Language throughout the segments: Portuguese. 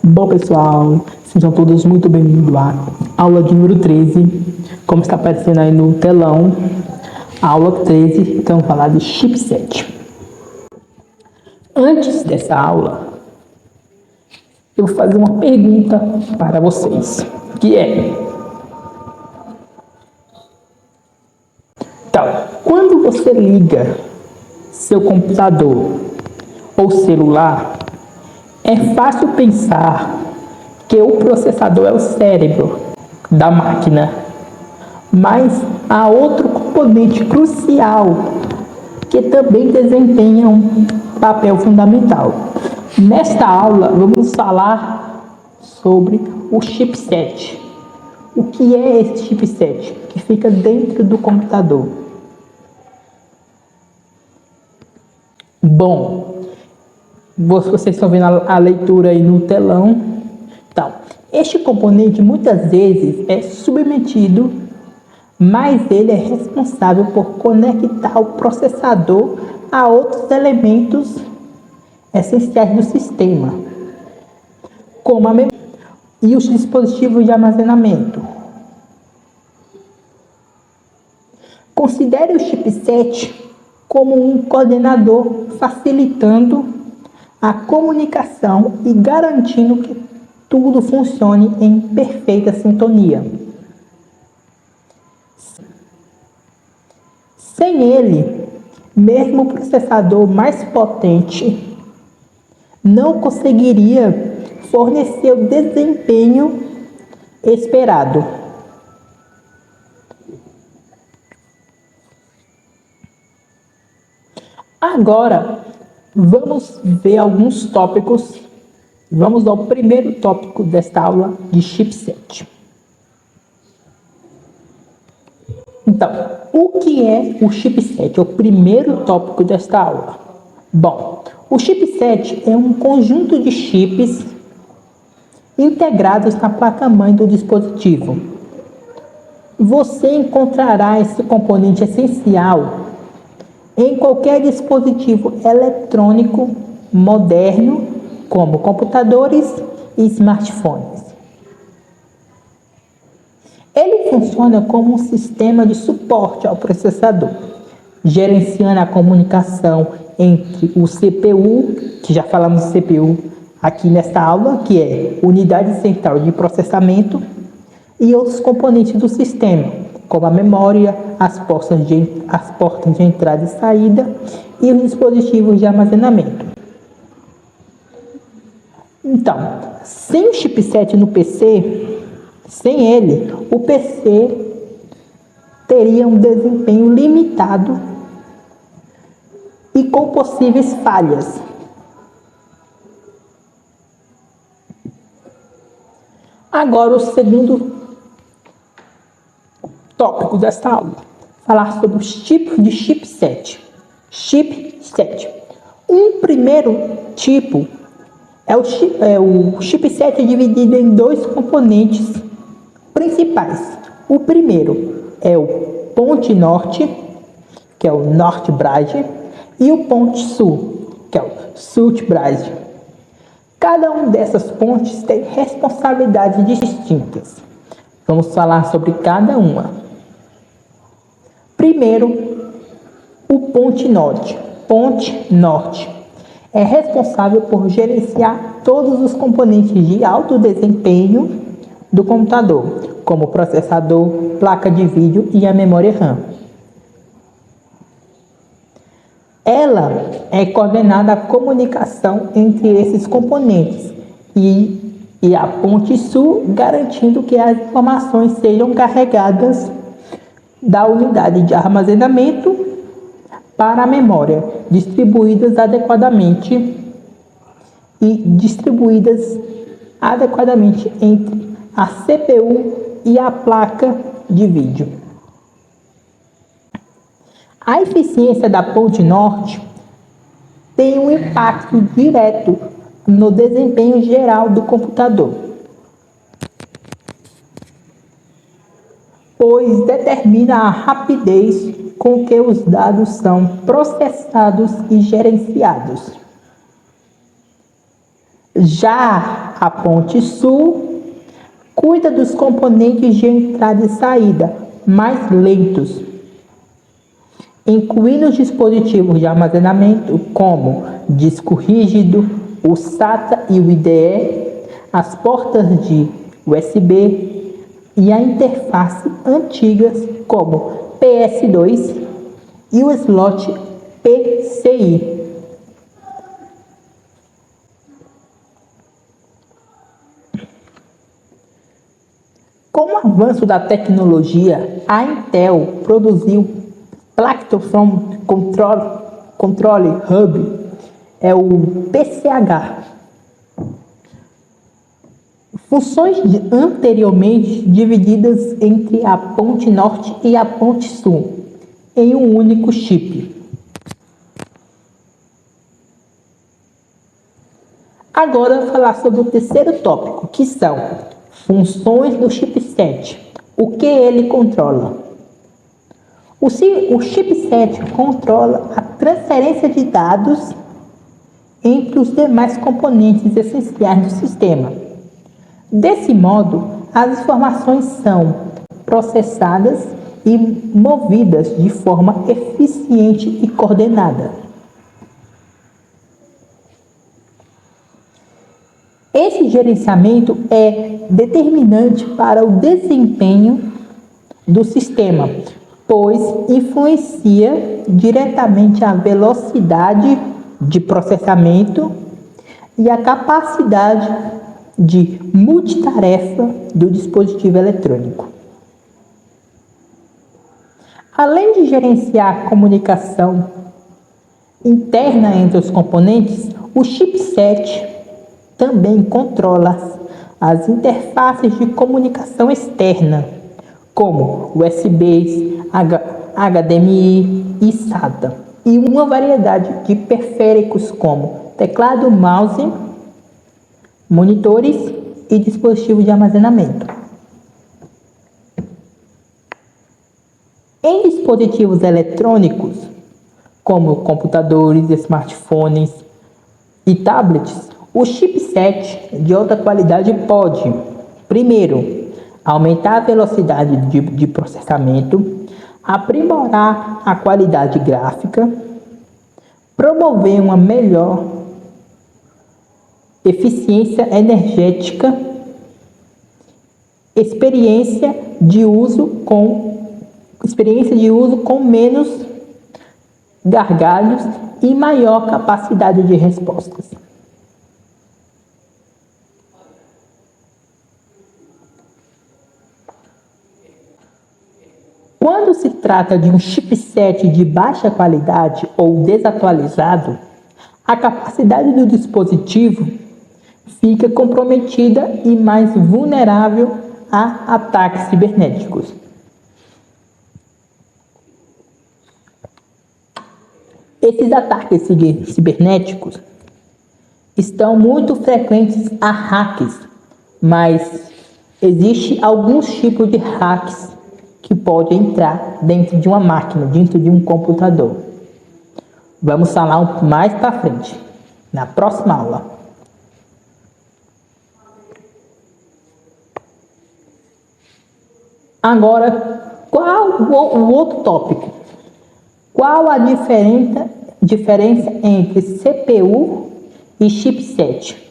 Bom, pessoal, sejam todos muito bem-vindos à aula de número 13. Como está aparecendo aí no telão, a aula 13, então vamos falar de chipset. Antes dessa aula, eu vou fazer uma pergunta para vocês, que é: então, quando você liga seu computador ou celular, é fácil pensar que o processador é o cérebro da máquina, mas há outro componente crucial que também desempenha um papel fundamental. Nesta aula, vamos falar sobre o chipset. O que é esse chipset que fica dentro do computador? Bom, vocês estão vendo a leitura aí no telão. Então, este componente muitas vezes é submetido, mas ele é responsável por conectar o processador a outros elementos essenciais do sistema, como a memória e os dispositivos de armazenamento. Considere o chipset como um coordenador, facilitando a comunicação e garantindo que tudo funcione em perfeita sintonia. Sem ele, mesmo o processador mais potente não conseguiria fornecer o desempenho esperado. Agora, vamos ver alguns tópicos. Vamos ao primeiro tópico desta aula de chipset. Então, o que é o chipset? É o primeiro tópico desta aula. Bom, o chipset é um conjunto de chips integrados na placa-mãe do dispositivo. Você encontrará esse componente essencial em qualquer dispositivo eletrônico moderno, como computadores e smartphones. Ele funciona como um sistema de suporte ao processador, gerenciando a comunicação entre o CPU, que já falamos de CPU aqui nesta aula, que é Unidade Central de Processamento, e outros componentes do sistema, como a memória, as portas de entrada e saída e os dispositivos de armazenamento. Então, sem o chipset no PC, sem ele, o PC teria um desempenho limitado e com possíveis falhas. Agora, o segundo tópico desta aula, falar sobre os tipos de chipset. Chipset. Um primeiro tipo o chipset é dividido em dois componentes principais. O primeiro é o ponte norte, que é o North Bridge, e o ponte sul, que é o South Bridge. Cada uma dessas pontes tem responsabilidades distintas. Vamos falar sobre cada uma. Primeiro, o ponte norte. Ponte norte é responsável por gerenciar todos os componentes de alto desempenho do computador, como o processador, placa de vídeo e a memória RAM. Ela é coordenada a comunicação entre esses componentes e a ponte sul, garantindo que as informações sejam carregadas da unidade de armazenamento para a memória, distribuídas adequadamente entre a CPU e a placa de vídeo. A eficiência da ponte norte tem um impacto direto no desempenho geral do computador, pois determina a rapidez com que os dados são processados e gerenciados. Já a ponte sul cuida dos componentes de entrada e saída mais lentos, incluindo os dispositivos de armazenamento como disco rígido, o SATA e o IDE, as portas de USB e a interface antigas como PS2 e o slot PCI. Com o avanço da tecnologia, a Intel produziu Platform Control Hub, o PCH. Funções anteriormente divididas entre a ponte norte e a ponte sul, em um único chip. Agora vou falar sobre o terceiro tópico, que são funções do chipset. O que ele controla? O chipset controla a transferência de dados entre os demais componentes essenciais do sistema. Desse modo, as informações são processadas e movidas de forma eficiente e coordenada. Esse gerenciamento é determinante para o desempenho do sistema, pois influencia diretamente a velocidade de processamento e a capacidade de multitarefa do dispositivo eletrônico. Além de gerenciar a comunicação interna entre os componentes, o chipset também controla as interfaces de comunicação externa, como USB, HDMI e SATA, e uma variedade de periféricos como teclado, mouse, monitores e dispositivos de armazenamento. Em dispositivos eletrônicos, como computadores, smartphones e tablets, o chipset de alta qualidade pode, primeiro, aumentar a velocidade de processamento, aprimorar a qualidade gráfica, promover uma melhor eficiência energética, experiência de uso com menos gargalhos e maior capacidade de respostas. Quando se trata de um chipset de baixa qualidade ou desatualizado, a capacidade do dispositivo fica comprometida e mais vulnerável a ataques cibernéticos. Esses ataques cibernéticos estão muito frequentes a hacks, mas existe alguns tipos de hacks que podem entrar dentro de uma máquina, dentro de um computador. Vamos falar mais para frente, na próxima aula. Agora, qual o outro tópico? Qual a diferença entre CPU e chipset?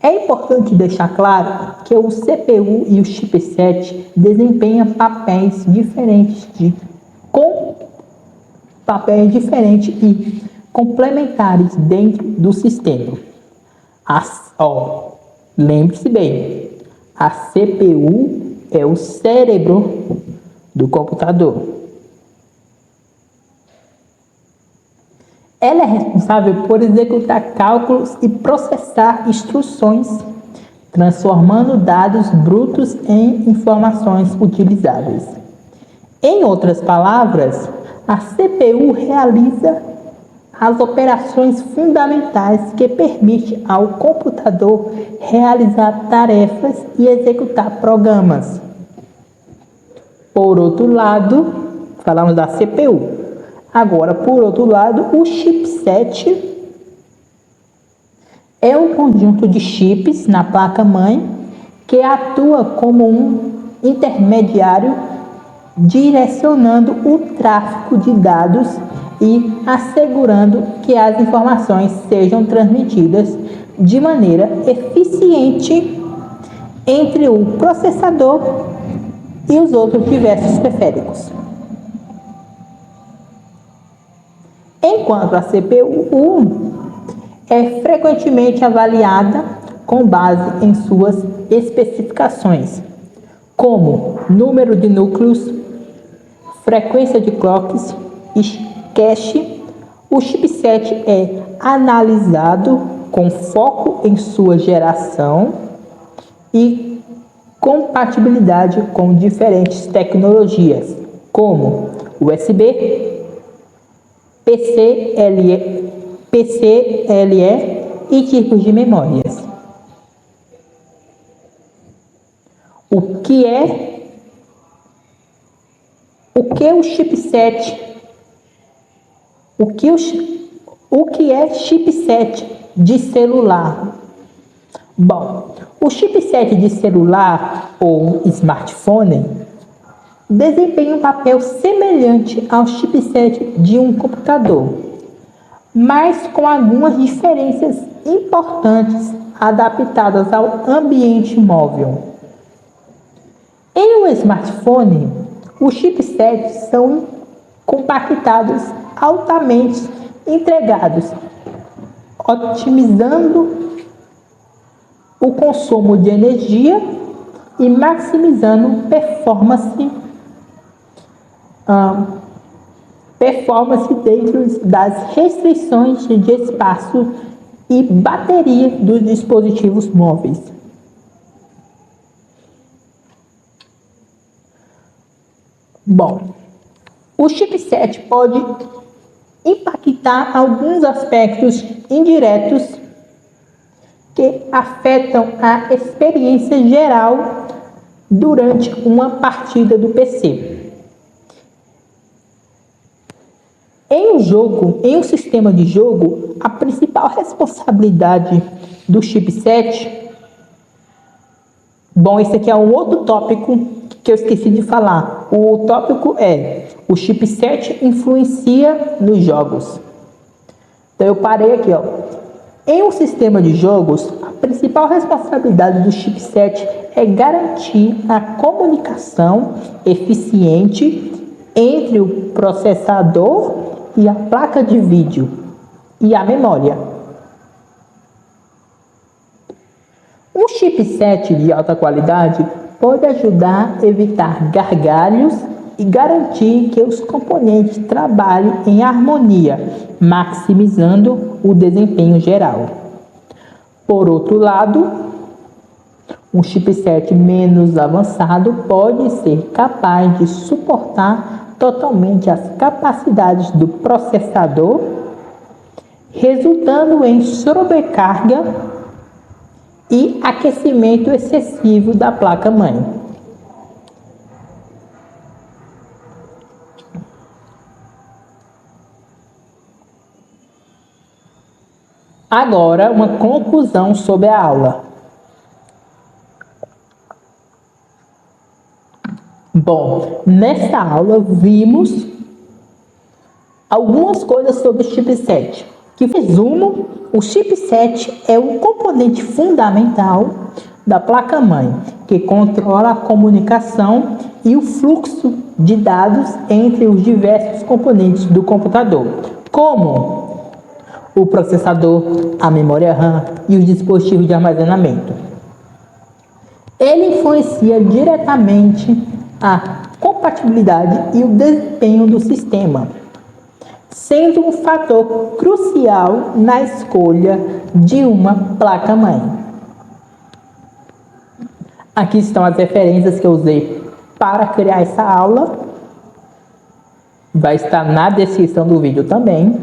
É importante deixar claro que o CPU e o chipset desempenham papéis diferentes e complementares dentro do sistema. Lembre-se bem, a CPU é o cérebro do computador. Ela é responsável por executar cálculos e processar instruções, transformando dados brutos em informações utilizáveis. Em outras palavras, a CPU realiza as operações fundamentais que permitem ao computador realizar tarefas e executar programas. Por outro lado, falamos da CPU. Agora, por outro lado, o chipset é um conjunto de chips na placa-mãe que atua como um intermediário direcionando o tráfego de dados e assegurando que as informações sejam transmitidas de maneira eficiente entre o processador e os outros diversos periféricos. Enquanto a CPU é frequentemente avaliada com base em suas especificações, como número de núcleos, frequência de clocks e cache, o chipset é analisado com foco em sua geração e compatibilidade com diferentes tecnologias, como USB, PCLE e tipos de memórias. O que é chipset de celular? Bom, o chipset de celular ou smartphone desempenha um papel semelhante ao chipset de um computador, mas com algumas diferenças importantes adaptadas ao ambiente móvel. Em um smartphone, os chipsets são compactados, altamente integrados, otimizando o consumo de energia e maximizando performance dentro das restrições de espaço e bateria dos dispositivos móveis. Bom, o chipset pode impactar alguns aspectos indiretos que afetam a experiência geral durante uma partida do PC. Em um sistema de jogo, a principal responsabilidade do chipset... Bom, esse aqui é um outro tópico que eu esqueci de falar. O tópico é: o chipset influencia nos jogos. Então eu parei aqui, ó. Em um sistema de jogos, a principal responsabilidade do chipset é garantir a comunicação eficiente entre o processador e a placa de vídeo e a memória. Um chipset de alta qualidade pode ajudar a evitar gargalhos e garantir que os componentes trabalhem em harmonia, maximizando o desempenho geral. Por outro lado, um chipset menos avançado pode ser capaz de suportar totalmente as capacidades do processador, resultando em sobrecarga e aquecimento excessivo da placa-mãe. Agora, uma conclusão sobre a aula. Bom, nesta aula vimos algumas coisas sobre o chipset. Que, em resumo, o chipset é um componente fundamental da placa-mãe, que controla a comunicação e o fluxo de dados entre os diversos componentes do computador, como o processador, a memória RAM e os dispositivos de armazenamento. Ele influencia diretamente a compatibilidade e o desempenho do sistema, sendo um fator crucial na escolha de uma placa-mãe. Aqui estão as referências que eu usei para criar essa aula. Vai estar na descrição do vídeo também.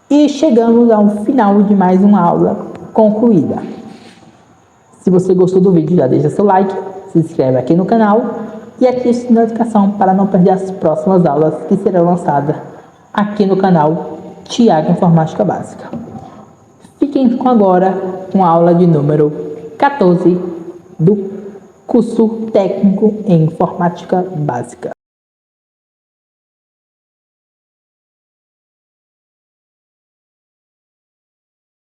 E chegamos ao final de mais uma aula concluída. Se você gostou do vídeo, já deixa seu like, se inscreve aqui no canal e ative a notificação para não perder as próximas aulas que serão lançadas aqui no canal Tiago Informática Básica. Fiquem com agora com a aula de número 14 do curso técnico em Informática Básica.